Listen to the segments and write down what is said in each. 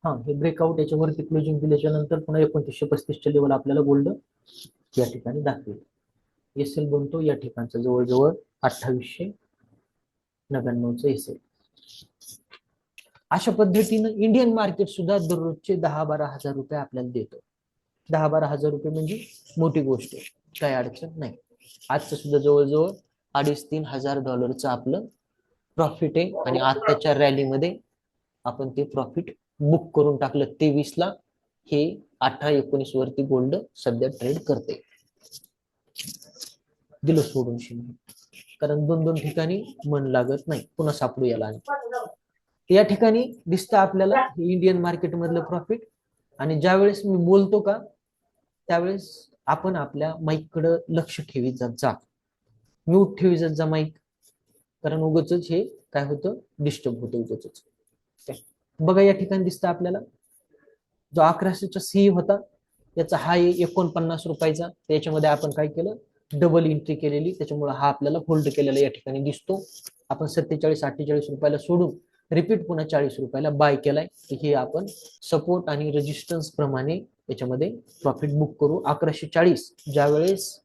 हा, हे ब्रेकआउट याच्यावरती क्लोजिंग दिल्याच्या नंतर पुन्हा 2935 लेवल आपल्याला गोल्ड या ठिकाणी दाखवेल. एसएल बनतो या ठिकाणचं जवळजवळ 2899चं एसएल. अशा पद्धतीनं इंडियन मार्केट सुद्धा दररोजचे 10-12 हजार रुपये आपल्याला देतो. 10-12 हजार रुपये म्हणजे मोठी गोष्ट आहे, काही अडचण नाही. आजचं सुद्धा जवळजवळ $2,500-3,000 आपलं प्रॉफिट आहे. आणि आताच्या रॅलीमध्ये आपण ते प्रॉफिट बुक करून टाकलं 23ला. हे 18-19 वरती गोल्ड सध्या ट्रेड करते. दिलं सोडून शिंदे, कारण 2-2 ठिकाणी मन लागत नाही. पुन्हा सापडू याला. आणि या ठिकाणी दिसतं आपल्याला इंडियन मार्केट मधलं प्रॉफिट. आणि ज्यावेळेस मी बोलतो का त्यावेळेस आपण आपल्या माईक कडे लक्ष ठेवीत जात जा, म्यूट ठेवी जात जा माईक, कारण उगच हे काय होतं, डिस्टर्ब होतं उगच. बघा या ठिकाणी दिसतं आपल्याला जो 1100चा सी होता याचा हा 49 रुपयाचा, त्याच्यामध्ये आपण काय केलं, डबल एंट्री केलेली, त्याच्यामुळे हा आपल्याला होल्ड केलेला या ठिकाणी दिसतो. आपण 47-48 रुपयाला सोडून रिपीट पुन्हा 40 रुपयाला बाय केलाय. हे आपण सपोर्ट आणि रेजिस्टन्स प्रमाणे याच्यामध्ये प्रॉफिट बुक करू. 1140 ज्यावेळेस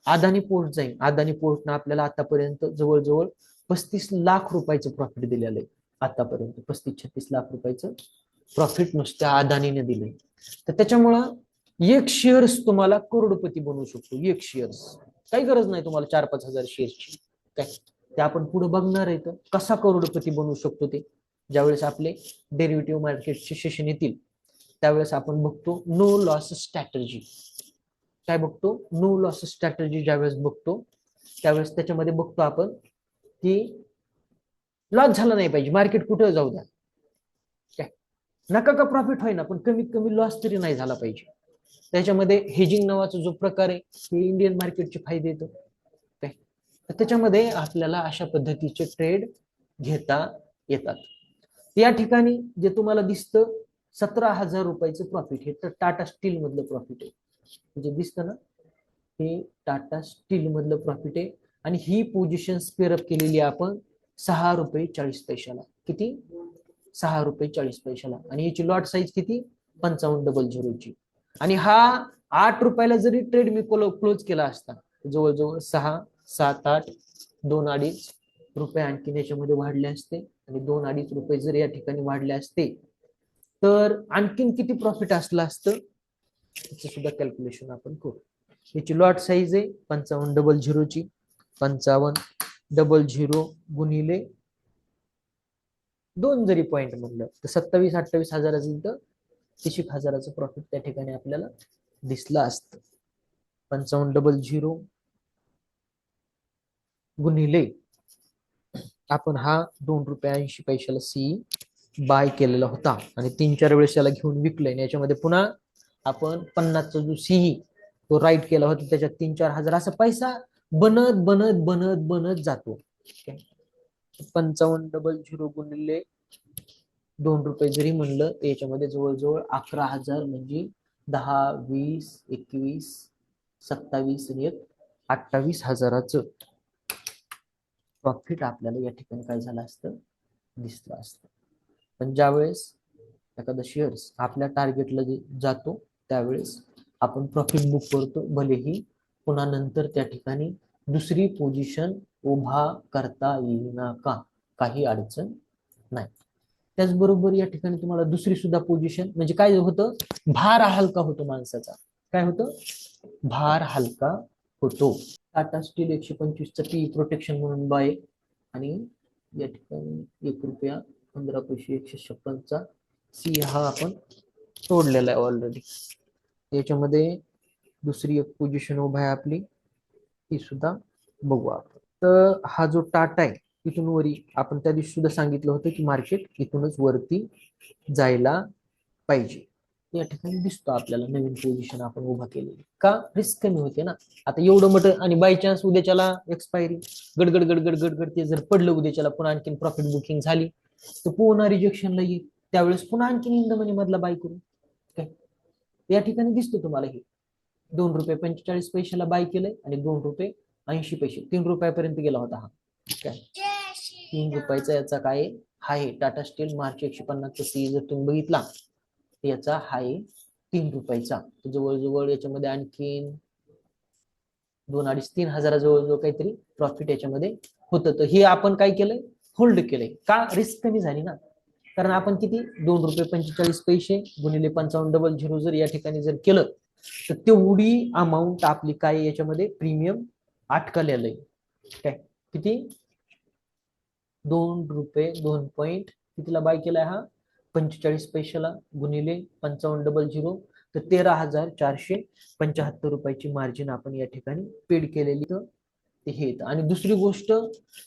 अदानी पोर्ट जाईल, अदानी पोर्टनं आपल्याला आतापर्यंत जवळजवळ 35 लाख रुपयाचं प्रॉफिट दिलेलं आहे. आतापर्यंत 35-36 लाख रुपयाचं प्रॉफिट नुसत्या अदानीने दिले. तर त्याच्यामुळं एक शेअर्स तुम्हाला करोडपती बनवू शकतो. एक शेअर्स, काही गरज नाही तुम्हाला 4-5 हजार शेअर्सची. काय ते आपण पुढे बघणार आहे. तर कसा करोडपती बनवू शकतो ते ज्यावेळेस आपले डेरिव्हेटिव्ह मार्केटचे सेशन येतील त्यावेळेस आपण बघतो. नो लॉस स्ट्रॅटर्जी काय बघतो, नो लॉस स्ट्रॅटर्जी ज्यावेळेस बघतो त्यावेळेस त्याच्यामध्ये बघतो आपण की लॉस झाला नाही पाहिजे, मार्केट कुठं जाऊ द्या, काय नका का प्रॉफिट होईना पण कमीत कमी लॉस तरी नाही झाला पाहिजे. त्याच्यामध्ये हेजिंग नावाचा जो प्रकार आहे हे इंडियन मार्केटचे फायदे येतो. त्याच्यामध्ये आपल्याला अशा पद्धतीचे ट्रेड घेता येतात. या ठिकाणी जे तुम्हाला दिसतं 17,000 रुपयाचं प्रॉफिट, हे तर टाटा स्टील मधलं प्रॉफिट आहे. जे दिसतं ना हे टाटा स्टील मधलं प्रॉफिट आहे. आणि ही पोझिशन स्पेअरअप केलेली आपण ₹6.40. किती? ₹6.40. आणि याची लॉट साईज किती? 5500 ची. आणि हा 8 रुपयाला जरी ट्रेड मी क्लोज केला असता जवळजवळ 6, 7, 8, 2-2.5 रुपये आणखी याच्यामध्ये वाढले असते. आणि 2-2.5 रुपये जर या ठिकाणी वाढले असते तर आणखीन किती प्रॉफिट असलं असतं त्याचं सुद्धा कॅल्क्युलेशन आपण करू. याची लॉट साईज आहे 5500 ची. 5500 गुणिले 2 जरी पॉईंट म्हणलं तर 27-28 हजाराचं तर 30 हजाराचं प्रॉफिट त्या ठिकाणी आपल्याला दिसलं असतं. 5500 गुणिले आपण हा ₹2.80 सी बाय केलेला होता आणि 3-4 वेळेस याला घेऊन विकलंय. याच्यामध्ये पुन्हा आपण 50चा जो सी तो राईट केला होता त्याच्यात 3-4 हजार असा पैसा बनत बनत बनत बनत जातो. 5500 गुणिले 2 रुपये जरी म्हणलं तर याच्यामध्ये जवळजवळ 11,000 म्हणजे 10, 20, 21, 27 आणि 28 हजाराचं प्रॉफिट आपल्याला या ठिकाणी काय झालं असतं, दिसलं असतं. पण ज्यावेळेस एखादा शेअर्स आपल्या टार्गेटला जातो त्यावेळेस आपण प्रॉफिट बुक करतो, भलेही पुन्हा नंतर त्या ठिकाणी दुसरी पोझिशन उभा करता येईना का, काही अडचण नाही. त्याचबरोबर या ठिकाणी तुम्हाला दुसरी सुद्धा पोझिशन म्हणजे काय होतं, भार हलका होतो माणसाचा. काय होतं, भार हलका होतो. टाटा स्टील 125चा पी प्रोटेक्शन म्हणून बाय आणि या ठिकाणी ₹1.15 156चा सी हा आपण तोडलेला आहे ऑलरेडी. याच्यामध्ये दुसरी एक पोझिशन उभा आहे आपली, ती सुद्धा बघू आपण. तर हा जो टाटा आहे इथून वरी आपण त्या दिवशी सुद्धा सांगितलं होतं की मार्केट इथूनच वरती जायला पाहिजे. या ठिकाणी दिसतो आपल्याला नवीन पोझिशन आपण उभा केलेली, का रिस्क कमी होते ना. आता एवढं मोठं आणि बाय चान्स उद्याच्याला एक्सपायरी गडगड गडगड गडगड ते जर पडलं उद्याच्याला पुन्हा आणखीन प्रॉफिट बुकिंग झाली तर पुन्हा रिजेक्शनला येईल, त्यावेळेस पुन्हा आणखीन इन द मनी मधला बाय करू. काय या ठिकाणी दिसतो तुम्हाला हे ₹2.45 बाय केलंय आणि ₹2.80 3 रुपयापर्यंत गेला होता हा. काय 3 रुपयाचा याचा काय हाय टाटा स्टील मार्च 150चा सी जर तुम्ही बघितला तर याचा हाय 3 रुपयाचा, जवळजवळ याच्यामध्ये आणखीन 2,500-3,000 जवळजवळ काहीतरी प्रॉफिट याच्यामध्ये होतं. तर हे आपण काय केलंय, होल्ड केलंय का, रिस्क कमी झाली ना. कारण आपण किती 2 रुपये 45 पैसे गुणिले 5500 जर या ठिकाणी जर केलं तर तेवढी अमाऊंट आपली काय याच्यामध्ये प्रीमियम अटकलेलं आहे. काय किती 2 रुपये 2 पॉईंट कितीला बाय केलाय हा 45 पैशाला गुणिले 5500 तर 13,475 रुपयाची मार्जिन आपण या ठिकाणी पेड केलेली ते हे. आणि दुसरी गोष्ट,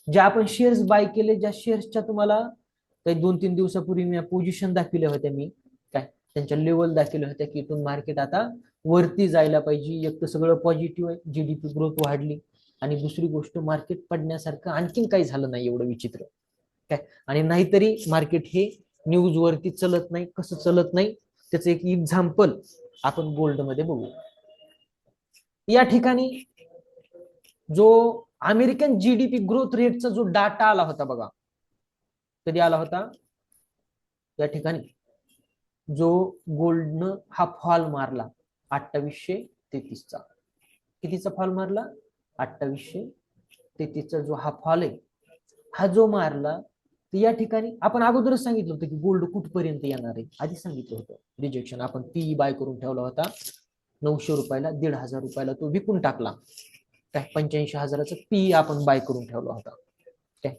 ज्या आपण शेअर्स बाय केले, ज्या शेअर्सच्या तुम्हाला काही 2-3 दिवसापूर्वी मी पोझिशन दाखवल्या होत्या, मी काय त्यांच्या लेवल दाखवल्या होत्या की इथून मार्केट आता वरती जायला पाहिजे. एक तर सगळं पॉझिटिव्ह आहे, जीडीपी ग्रोथ वाढली, आणि दुसरी गोष्ट मार्केट पडण्यासारखं आणखीन काही झालं नाही एवढं विचित्र काय. आणि नाहीतरी मार्केट हे न्यूज वरती चलत नाही. कसं चलत नाही त्याचं एक एक्झाम्पल आपण गोल्ड मध्ये बघू. या ठिकाणी जो अमेरिकन जीडीपी ग्रोथ रेटचा जो डाटा आला होता बघा, कधी आला होता, या ठिकाणी जो गोल्डनं हा फॉल मारला 2833चा. कितीचा फॉल मारला 2833चा जो हा फॉल आहे, हा जो मारला, तर या ठिकाणी आपण अगोदरच सांगितलं होतं की गोल्ड कुठपर्यंत येणार आहे, आधी सांगितलं होतं. रिजेक्शन आपण पी बाय करून ठेवला होता 900 रुपयाला, 1,500 रुपयाला तो विकून टाकला. काय 85,000चा पी आपण बाय करून ठेवला होता. काय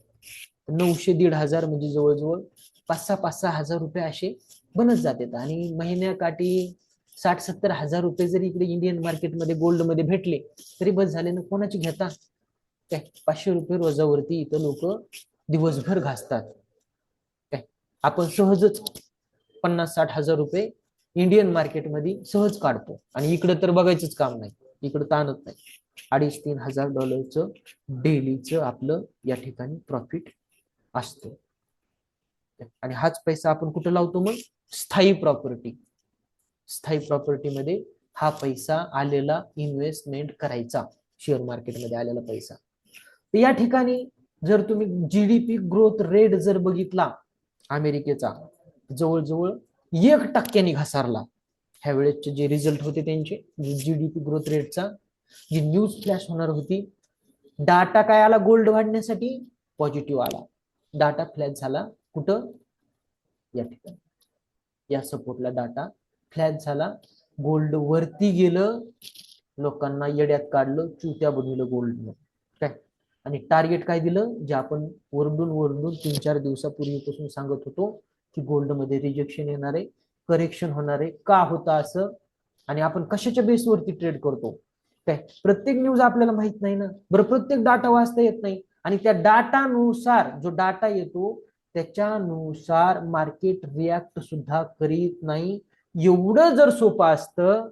900 1,500 म्हणजे जवळजवळ 5-6 हजार रुपये असे बनत जातात. आणि महिन्याकाठी 60-70 हजार रुपये जरी इकडे इंडियन मार्केटमध्ये गोल्ड मध्ये भेटले तरी बस झाले ना. कोणाची घेता काय 500 रुपये रोजावरती इथं लोक दिवसभर घासतात. काय आपण सहजच 50-60 हजार रुपये इंडियन मार्केटमध्ये सहज काढतो, आणि इकडे तर बघायचंच काम नाही, इकडे ताणत नाही. 2,500-3 हजार डॉलरचं डेलीचं आपलं या ठिकाणी प्रॉफिट असतं. आणि हाच पैसा आपण कुठं लावतो मग, स्थायी प्रॉपर्टी. स्थायी प्रॉपर्टीमध्ये हा पैसा आलेला इन्व्हेस्टमेंट करायचा, शेअर मार्केटमध्ये आलेला पैसा. तर या ठिकाणी जर तुम्ही जीडीपी ग्रोथ रेट जर बघितला अमेरिकेचा, जवळजवळ 1% घसारला. ह्या वेळेचे जे रिझल्ट होते त्यांचे, जीडीपी ग्रोथ रेटचा जी न्यूज फ्लॅश होणार होती, डाटा काय आला गोल्ड वाढण्यासाठी, पॉझिटिव्ह आला. डाटा फ्लॅश झाला कुठं, या ठिकाणी या सपोर्टला डाटा फ्लॅश झाला. गोल्ड वरती गेलं, लोकांना येड्यात काढलं, चुत्या बनवलं गोल्डनं. काय आणि टार्गेट काय दिलं, जे आपण वरडून 3-4 दिवसापूर्वीपासून सांगत होतो की गोल्ड मध्ये रिजेक्शन येणार आहे, करेक्शन होणार आहे. का होतं असं, आणि आपण कशाच्या बेसवरती ट्रेड करतो, काय प्रत्येक न्यूज आपल्याला माहित नाही ना. बरं, प्रत्येक डाटा वाचता येत नाही, आणि त्या डाटानुसार जो डाटा येतो त्याच्यानुसार मार्केट रिॲक्ट सुद्धा करीत नाही. एवढं जर सोपं असतं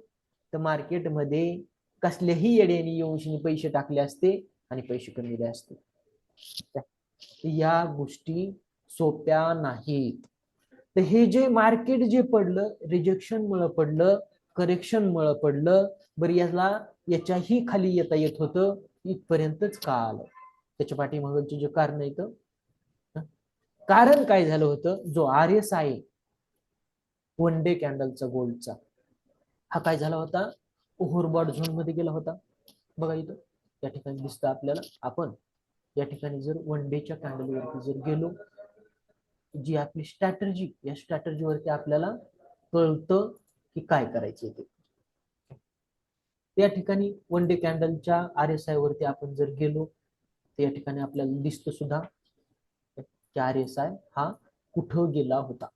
तर मार्केटमध्ये कसल्याही येड्याने येऊन पैसे टाकले असते आणि पैसे कमविले असते. या गोष्टी सोप्या नाहीत. तर हे जे मार्केट जे पडलं, रिजेक्शन मुळे पडलं, करेक्शन मुळे पडलं, बरं याच्याही खाली येता येत होतं, इथपर्यंतच का आलं, त्याच्या पाठीमागचे जे कारण येतं. कारण काय झालं होतं, जो RSI वन डे कॅन्डलचा गोल्डचा, हा काय झाला होता, ओव्हरबॉट झोन मध्ये गेला होता. बघा इथं या ठिकाणी दिसतं आपल्याला. आपण या ठिकाणी जर वन डेच्या कॅन्डलवरती जर गेलो, जी आपली स्ट्रॅटर्जी, या स्ट्रॅटर्जीवरती आपल्याला कळतं की काय करायचं ते. त्या ठिकाणी वन डे कॅन्डलच्या RSI वरती आपण जर गेलो तर या ठिकाणी आपल्याला दिसतं सुद्धा की RSI हा कुठं गेला होता.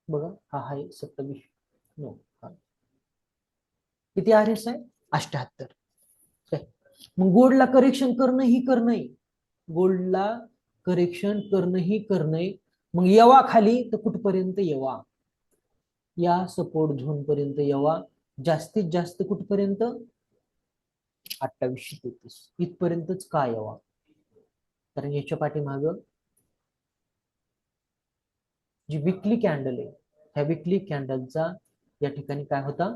बघा हा आहे 27 किती RSI 78. मग गोल्डला करेक्शन करणं ही करणं, गोल्डला करेक्शन करणं ही करणं. मग येवा खाली तर कुठपर्यंत येवा, या सपोर्ट झोन पर्यंत येवा. जास्तीत जास्त कुठपर्यंत 2833 इथपर्यंतच का यावा, कारण याच्या पाठीमाग जी विकली कॅन्डल आहे, ह्या विकली कॅन्डलचा या ठिकाणी काय होता,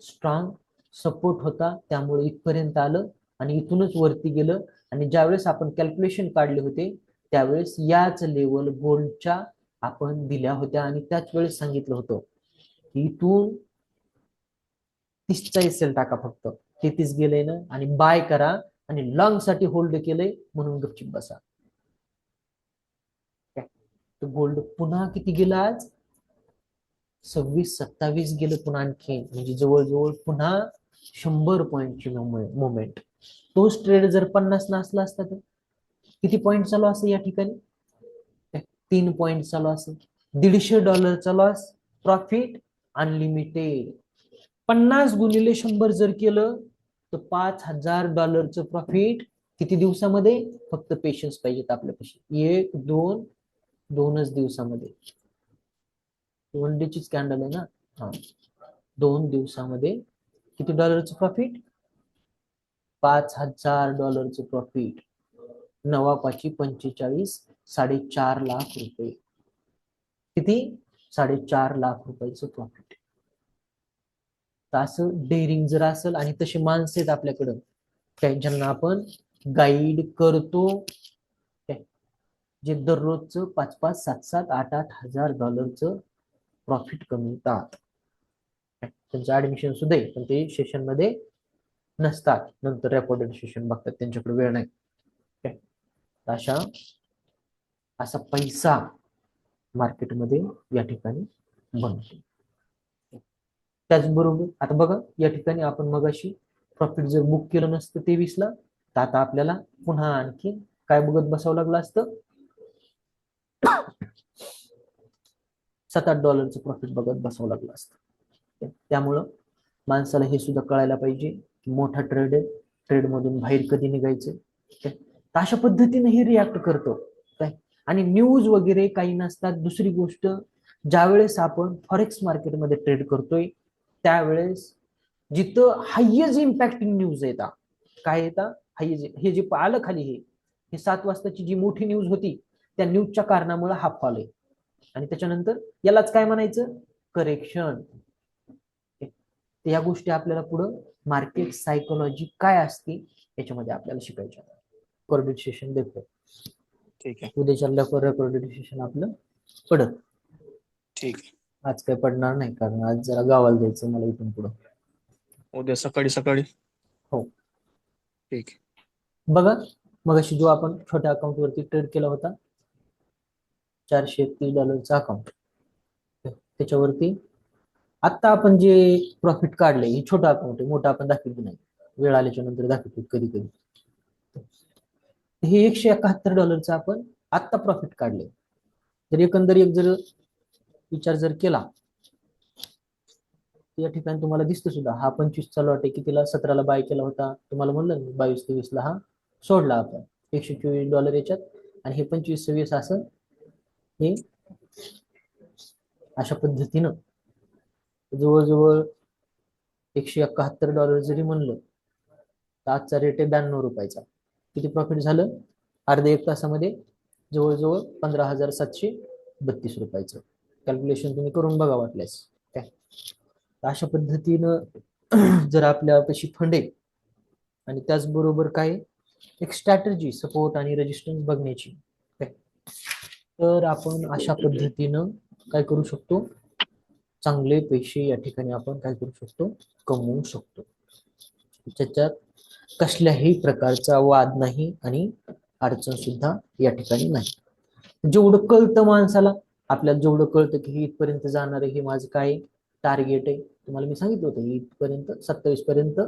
स्ट्रॉंग सपोर्ट होता, त्यामुळे इथपर्यंत आलं. आणि इथूनच वरती गेलं. आणि ज्यावेळेस आपण कॅल्क्युलेशन काढले होते त्यावेळेस याच लेवल गोल्डच्या आपण दिल्या होत्या आणि त्याच वेळेस सांगितलं होतं की इथून 30चा एसएल टाका फक्त. 33 गेले ना आणि बाय करा आणि लॉंग साठी होल्ड केलंय म्हणून गपचिप बसा. तर गोल्ड पुन्हा किती गेलं आज? 26-27 गेलं पुन्हा आणखी, म्हणजे जवळजवळ पुन्हा 100 पॉईंटची मुवमेंट. तोच ट्रेड जर 50 नसला असता तर किती पॉईंट चालू असं या ठिकाणी? 3 पॉईंट चालू असेल. $150 लॉस, प्रॉफिट अनलिमिटेड. 50 गुणिले 100 जर केलं तर $5,000 प्रॉफिट किती दिवसामध्ये? फक्त पेशन्स पाहिजेत आपल्यापाशी. 2 दिवसामध्ये. 1 डेची कॅन्डल आहे ना. हा, 2 दिवसामध्ये किती डॉलरचं प्रॉफिट? $5,000 प्रॉफिट. 9×5=45, 4.5 लाख रुपये. किती? 4.5 लाख रुपयाचं प्रॉफिट. असं डेअरिंग जर असेल आणि तसे माणसं आहेत आपल्याकडं ज्यांना आपण गाईड करतो, जे दररोजचं 5-5, 7-7, 8-8 हजार डॉलरचं प्रॉफिट कमवतात. त्यांचं ऍडमिशन सुद्धा आहे पण ते सेशन मध्ये नसतात, नंतर रेकॉर्डेड सेशन बघतात, त्यांच्याकडे वेळ नाही. असा पैसा मार्केटमध्ये या ठिकाणी बनतो. त्याचबरोबर आता बघा या ठिकाणी आपण मगाशी प्रॉफिट जर बुक केलं नसतं 23 ला तर आता आपल्याला पुन्हा आणखी काय बघत बसावं लागलं असतं? $7-8 प्रॉफिट बघत बसावं लागलं असतं. त्यामुळं माणसाला हे सुद्धा कळायला पाहिजे की मोठा ट्रेड आहे, ट्रेड मधून बाहेर कधी निघायचं. अशा पद्धतीने हे रिॲक्ट करतो काय. आणि न्यूज वगैरे काही नसतात. दुसरी गोष्ट, ज्यावेळेस आपण फॉरेक्स मार्केटमध्ये ट्रेड करतोय त्यावेळेस जिथं हायेस्ट इम्पॅक्टिंग न्यूज येतात, काय येतात हे जे आलं खाली, हे 7 वाजताची जी मोठी न्यूज होती त्या न्यूजच्या कारणामुळे हा फॉल आहे. आणि त्याच्यानंतर यालाच काय म्हणायचं? करेक्शन. या गोष्टी आपल्याला पुढं मार्केट सायकोलॉजी काय असते याच्यामध्ये आपल्याला शिकायचं. रेकॉर्डेड सेशन देखो. ठीक आहे. उद्याच्या रेकॉर्डेड सेशन आपलं पडत. ठीक आहे. आज काय पडणार नाही कारण आज जरा गावाला जायचं मला इथून पुढं. उद्या सकाळी. हो ठीक. बघा मगाशी जो आपण छोट्या अकाउंट वरती ट्रेड केला होता $431 अकाउंट, त्याच्यावरती आता आपण जे प्रॉफिट काढले हे छोटं अकाउंट आहे, मोठं आपण दाखवतो नाही, वेळ आल्याच्या नंतर दाखवतो कधी कधी. हे $171 आपण आत्ता प्रॉफिट काढले. जर एकंदरीत जर विचार जर केला या ठिकाणी तुम्हाला दिसतं सुद्धा हा 25 चालू आहे, कितीला? 17ला बाय केला होता तुम्हाला म्हणलं 22-23 ला हा सोडला आपण $124 याच्यात. आणि हे 25-26 असं हे अशा पद्धतीनं जवळजवळ $171 जरी म्हणलं तर आजचा रेट आहे $92. किती प्रॉफिट झालं? अर्ध्या 1 तासामध्ये जवळजवळ $15,732. कॅल्क्युलेशन तुम्ही करून बघा वाटल्यास. काय अशा पद्धतीनं जर आपल्यापाशी फंड आहे आणि त्याचबरोबर काय एक स्ट्रॅटर्जी सपोर्ट आणि रेजिस्टन्स बघण्याची, तर आपण अशा पद्धतीनं काय करू शकतो? चांगले पैसे या ठिकाणी आपण काय करू शकतो? कमवू शकतो. त्याच्यात कसल्याही प्रकारचा वाद नाही आणि अडचण सुद्धा या ठिकाणी नाही. जेवढं कळतं माणसाला, आपल्याला जेवढं कळतं की हे इथपर्यंत जाणार आहे, हे माझं काय टार्गेट आहे, तुम्हाला मी सांगितलं होतं इथपर्यंत 27 पर्यंत,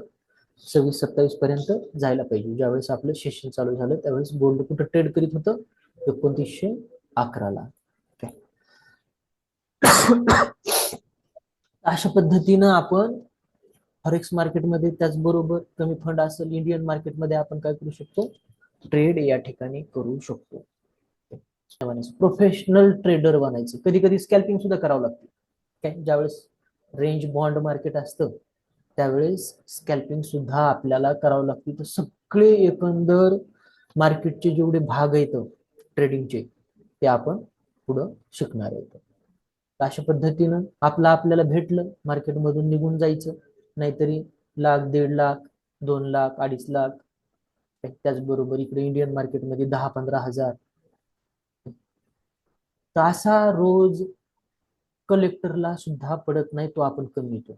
26-27 पर्यंत जायला पाहिजे. ज्यावेळेस आपलं सेशन चालू झालं त्यावेळेस गोल्ड कुठं ट्रेड करीत होतं? 2911ला. अशा पद्धतीनं आपण फॉरेक्स मार्केटमध्ये, त्याचबरोबर कमी फंड असेल इंडियन मार्केटमध्ये आपण काय करू शकतो? ट्रेड या ठिकाणी करू शकतो. प्रोफेशनल ट्रेडर बनायचं. कधी कधी स्कॅल्पिंग सुद्धा करावं लागतं. काय ज्यावेळेस रेंज बॉन्ड मार्केट असतं त्यावेळेस स्कॅल्पिंग सुद्धा आपल्याला करावं लागते. तर सगळे एकंदर मार्केटचे जेवढे भाग आहेत ट्रेडिंगचे ते आपण पुढं शिकणार आहेत. अशा पद्धतीनं आपल्याला भेटलं मार्केटमधून निघून जायचं, नाहीतरी 1 लाख, 1.5 लाख, 2 लाख, 2.5 लाख त्याचबरोबर इकडे इंडियन मार्केटमध्ये 10-15 हजार. तासा रोज कलेक्टरला सुद्धा पडत नाही, तो आपण कमवितो.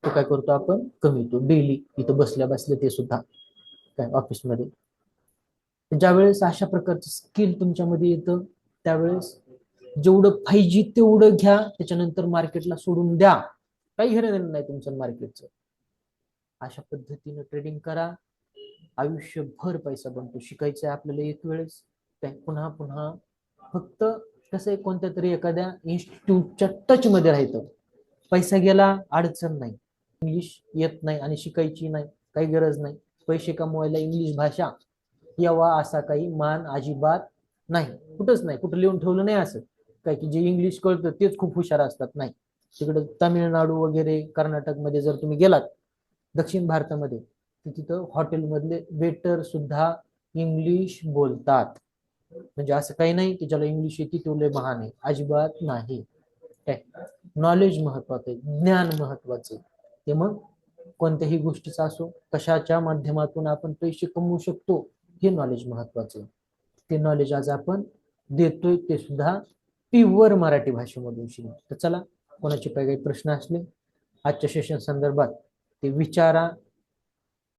तो काय करतो, आपण कमवितो डेली इथं बसल्या बसल्या, ते सुद्धा काय ऑफिसमध्ये. ज्या वेळेस अशा प्रकारचं स्किल तुमच्यामध्ये येतं, त्यावेळेस जेवढं पाहिजे तेवढं घ्या, त्याच्यानंतर मार्केटला सोडून द्या. काही घेणं देणं नाही तुमचं मार्केटचं. अशा पद्धतीने ट्रेडिंग करा, आयुष्यभर पैसा बनतो. शिकायचं आहे आपल्याला एक वेळेस, पुन्हा पुन्हा फक्त कसं आहे, कोणत्या तरी एखाद्या इन्स्टिट्यूटच्या टच मध्ये राहायचं. पैसा गेला अडचण नाही, इंग्लिश येत नाही आणि शिकायची नाही, काही गरज नाही. पैसे कमवायला इंग्लिश भाषा यावा असा काही मान अजिबात नाही, कुठंच नाही, कुठं लिहून ठेवलं नाही असं काय की जे इंग्लिश कळतं तेच खूप हुशार असतात. नाही, तिकडे तामिळनाडू वगैरे कर्नाटकमध्ये जर तुम्ही गेलात, दक्षिण भारतामध्ये, तर तिथं हॉटेलमधले वेटर सुद्धा इंग्लिश बोलतात. म्हणजे असं काही नाही की ज्याला इंग्लिश येते तो लय महान आहे, अजिबात नाही. नॉलेज महत्वाचं आहे, ज्ञान महत्वाचं आहे. ते मग कोणत्याही गोष्टीचा असो, कशाच्या माध्यमातून आपण पैसे कमवू शकतो, हे नॉलेज महत्वाचं आहे. ते नॉलेज आज आपण देतोय, ते सुद्धा प्युअर मराठी भाषेमधून शिकतो. तर चला, कोणाचे काही प्रश्न असले आजच्या सेशन संदर्भात ते विचारा.